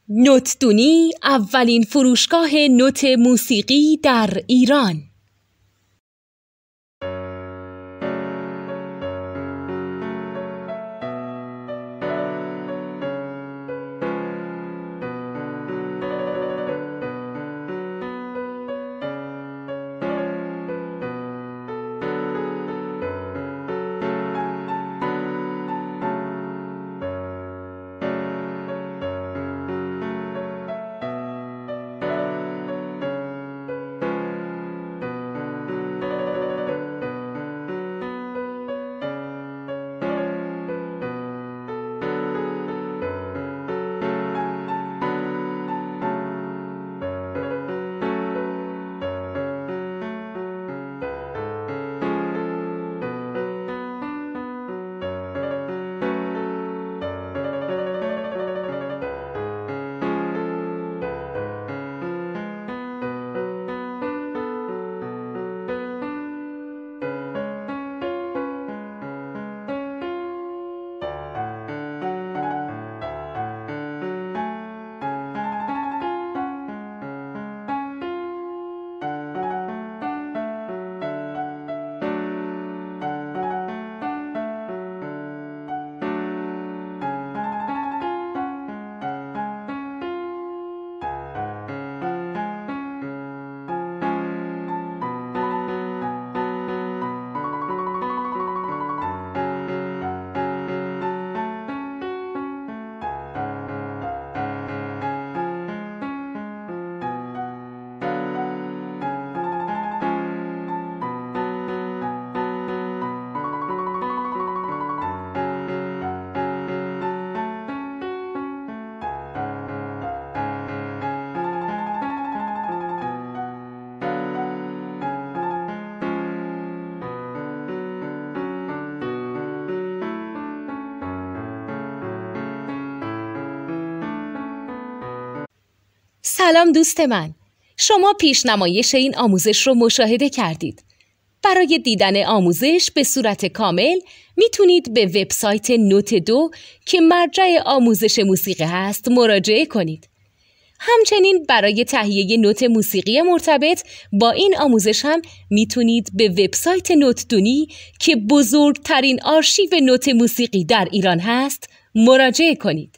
نوتدونی اولین فروشگاه نوت موسیقی در ایران. سلام دوست من، شما پیشنمایش این آموزش رو مشاهده کردید. برای دیدن آموزش به صورت کامل میتونید به وبسایت نوت 2 که مرجع آموزش موسیقی هست مراجعه کنید. همچنین برای تهیه نوت موسیقی مرتبط با این آموزش هم میتونید به وبسایت نوتدونی که بزرگترین آرشیو نوت موسیقی در ایران هست مراجعه کنید.